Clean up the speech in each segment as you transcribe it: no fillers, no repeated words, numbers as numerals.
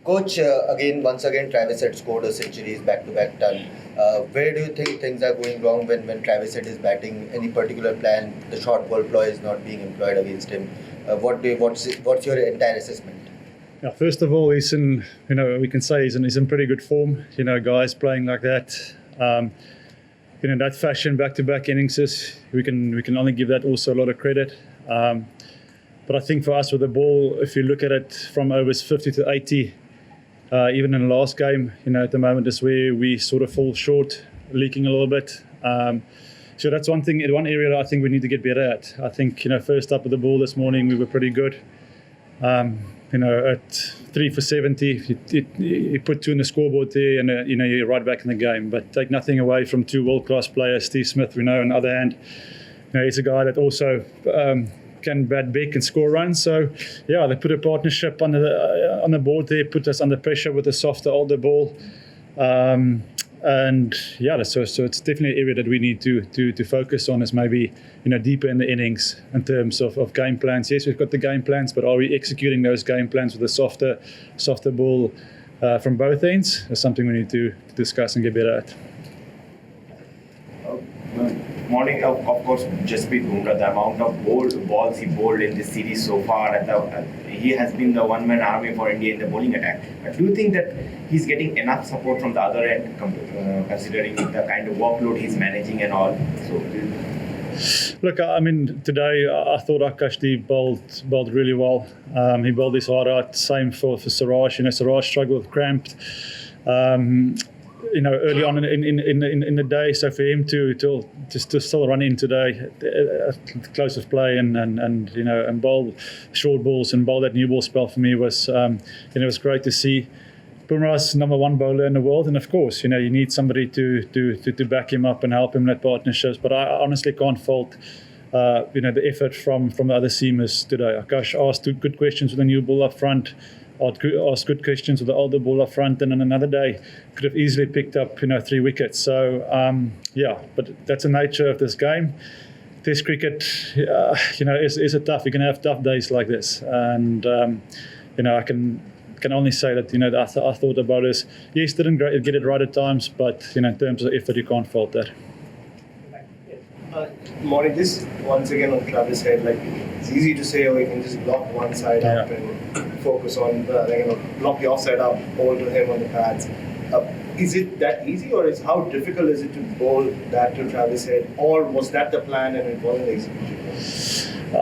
Coach, once again, Travis had scored a centuries back-to-back ton. Where do you think things are going wrong when Travis Head is batting? Any particular plan? The short ball ploy is not being employed against him. What's your entire assessment? Yeah, first of all, he's in. We can say he's in pretty good form. Guys playing like that. In that fashion, back-to-back innings, we can only give that also a lot of credit. But I think for us with the ball, if you look at it from overs 50 to 80. Even in the last game, at the moment is where we sort of fall short, leaking a little bit. So that's one thing, one area that I think we need to get better at. I think, first up with the ball this morning, we were pretty good. At 3 for 70, you put 2 in the scoreboard there and, you're right back in the game. But take nothing away from 2 world-class players. Steve Smith, we know, on the other hand, he's a guy that also can bat big and score runs. So, yeah, they put a partnership on the board there, put us under pressure with a softer, older ball. And, yeah, so it's definitely an area that we need to focus on, is maybe, deeper in the innings in terms of game plans. Yes, we've got the game plans, but are we executing those game plans with a softer ball from both ends? That's something we need to discuss and get better at. Morning, of course, Jasprit Bumrah, the amount of balls he bowled in this series so far, he has been the one-man army for India in the bowling attack. But do you think that he's getting enough support from the other end, considering the kind of workload he's managing and all? Look, I mean, today I thought Akashdeep bowled really well. He bowled his heart out. Same for Siraj. Siraj struggled with cramped. Early on in the day, so for him to still run in today, close of play and bowl short balls and bowl that new ball spell for me was was great to see. Bumrah's number 1 bowler in the world, and of course, you need somebody to back him up and help him in that partnerships. But I honestly can't fault the effort from the other seamers today. Akash asked 2 good questions with the new ball up front. Asked good questions with the older ball up front, and on another day could have easily picked up 3 wickets. So but that's the nature of this game. Test cricket, is tough. You can have tough days like this, and I can only say that I thought the bowlers didn't get it right at times, but in terms of effort, you can't fault that. Morning, this once again on Travis Head, it's easy to say, you can just block one side up and focus on, block your side up, bowl to him on the pads. Is it that easy, or how difficult is it to bowl that to Travis Head, or was that the plan and it wasn't the execution?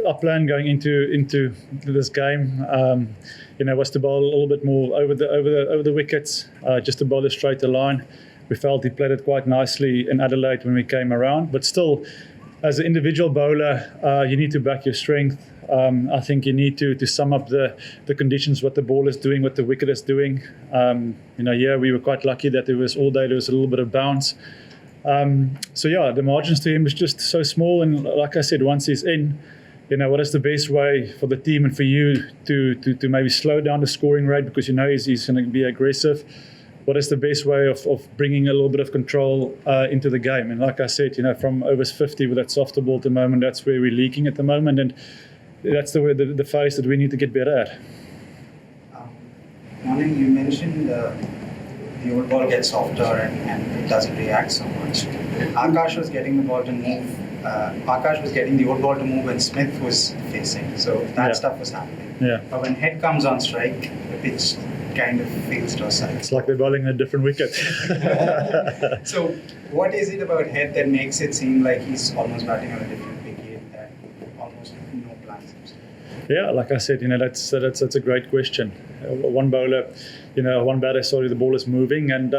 Our plan going into this game, was to bowl a little bit more over the wickets, just to bowl a straighter line. We felt he played it quite nicely in Adelaide when we came around, but still, as an individual bowler, you need to back your strength. I think you need to sum up the conditions, what the ball is doing, what the wicket is doing. We were quite lucky that there was a little bit of bounce. The margins to him is just so small, and like I said, once he's in, what is the best way for the team and for you to maybe slow down the scoring rate, because he's going to be aggressive. What is the best way of bringing a little bit of control into the game? And like I said, from overs 50 with that softer ball at the moment, that's where we're leaking at the moment, and that's the phase that we need to get better at. Morning, you mentioned the old ball gets softer and it doesn't react so much. Akash was getting the ball to move. Akash was getting the old ball to move when Smith was facing, so that stuff was happening. Yeah. But when Head comes on strike, the pitch kind of fails to our side. It's like they're bowling a different wicket. So what is it about Head that makes it seem like he's almost batting on a different wicket, that almost no plan seems to? Yeah, like I said, that's a great question. One batter, the ball is moving, and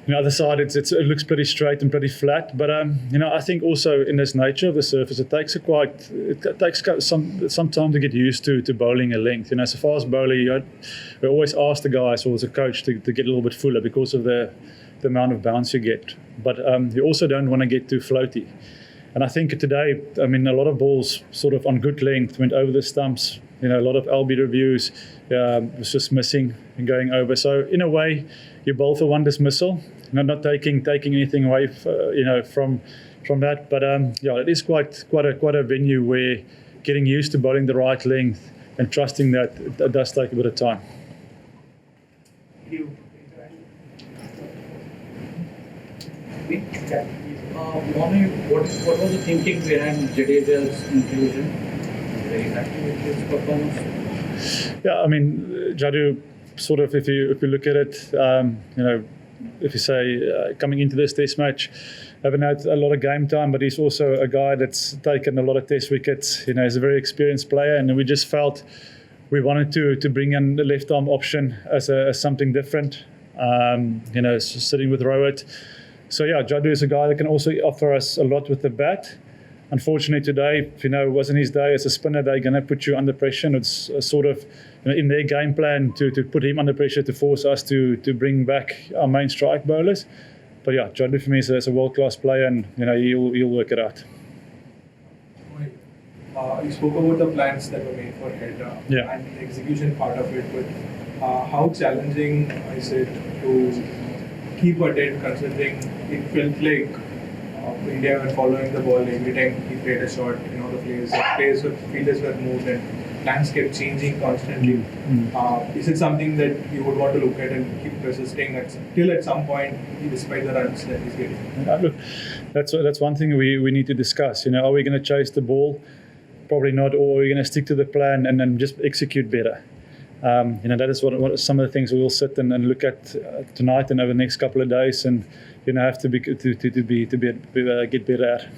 the other side, it looks pretty straight and pretty flat. But I think also in this nature of the surface, it takes some time to get used to bowling a length. As a fast bowler, we always ask the guys or as a coach to get a little bit fuller because of the amount of bounce you get. But you also don't want to get too floaty. And I think today, a lot of balls sort of on good length went over the stumps. A lot of LB reviews was just missing and going over. So in a way, you bowl for one dismissal. Not taking anything away, from that. But it is quite a venue where getting used to bowling the right length and trusting that it does take a bit of time. you. Morne, what was the thinking behind Jadeja's inclusion? Very happy with his performance. Yeah, I mean, Jadu, sort of, if you look at it, if you say coming into this test match, haven't had a lot of game time, but he's also a guy that's taken a lot of test wickets. He's a very experienced player, and we just felt we wanted to bring in the left arm option as something different. Sitting with Rowett. So yeah, Jadu is a guy that can also offer us a lot with the bat. Unfortunately today, wasn't his day as a spinner. They're going to put you under pressure. And it's sort of in their game plan to put him under pressure to force us to bring back our main strike bowlers. But yeah, Jadu for me is a world-class player, and he'll work it out. You spoke about the plans that were made for head Yeah. and the execution part of it, but how challenging is it to keep a dead, considering it felt like India were following the ball every time he played a shot. The fielders were moved and plans kept changing constantly. Is it something that you would want to look at and keep persisting till at some point, despite the runs that he's getting? Look, that's one thing we need to discuss. Are we going to chase the ball? Probably not. Or are we going to stick to the plan and then just execute better? That is what some of the things we will sit and look at tonight and over the next couple of days, and have to get better at.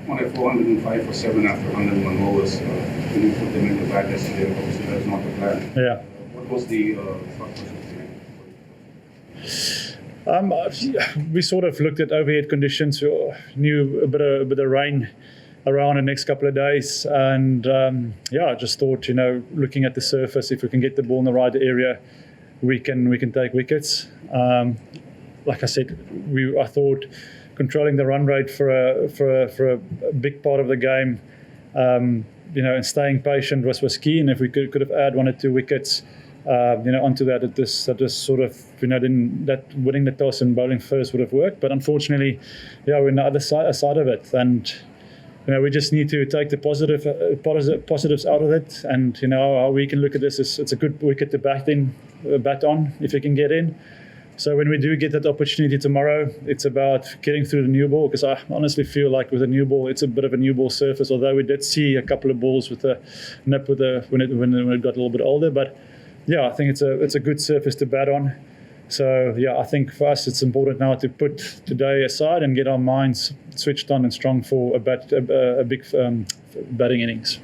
On a 405 for 7 after 101 overs, when you put them into bat yesterday, obviously that's not the plan. Yeah. What was the thought process behind? We sort of looked at overhead conditions. We knew a bit of rain around the next couple of days, and I just thought, looking at the surface, if we can get the ball in the right area, we can take wickets. Like I said, I thought controlling the run rate for a big part of the game, and staying patient was key. And if we could have added 1 or 2 wickets, onto that, that just sort of, that winning the toss and bowling first would have worked. But unfortunately, we're on the other side of it, and we just need to take the positives out of it. And how we can look at this is it's a good wicket to bat on if you can get in. So when we do get that opportunity tomorrow, it's about getting through the new ball, because I honestly feel like with a new ball, it's a bit of a new ball surface, although we did see a couple of balls with a nip when it got a little bit older. But I think it's a good surface to bat on. So I think for us it's important now to put today aside and get our minds switched on and strong for a big batting innings.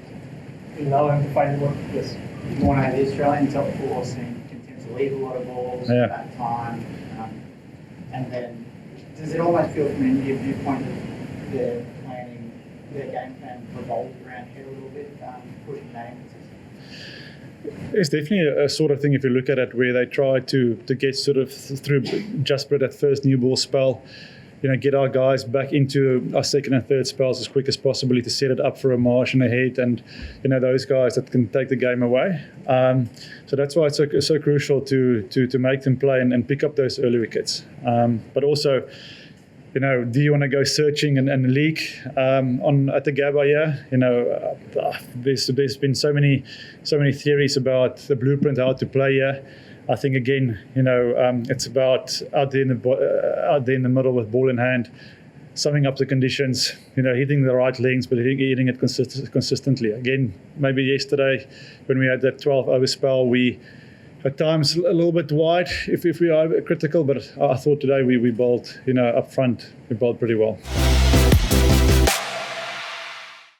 Allow him to find one. Yes. Morne, the Australian top 4 seem content to leave a lot of balls at that time, and then does it almost feel from an India viewpoint that they're planning their game plan revolved around here a little bit, pushing that emphasis? It's definitely a sort of thing, if you look at it, where they try to get sort of through just that first new ball spell, get our guys back into our second and third spells as quick as possible to set it up for a march and a head, and those guys that can take the game away. So that's why it's so crucial to make them play and pick up those early wickets. But also, do you want to go searching and leak at the Gabba here? There's been so many theories about the blueprint how to play here. I think again, it's about out there in the middle with ball in hand, summing up the conditions, hitting the right lanes, but hitting it consistently. Again, maybe yesterday when we had that 12-over spell, we at times a little bit wide if we are critical, but I thought today we bowled, up front, we bowled pretty well.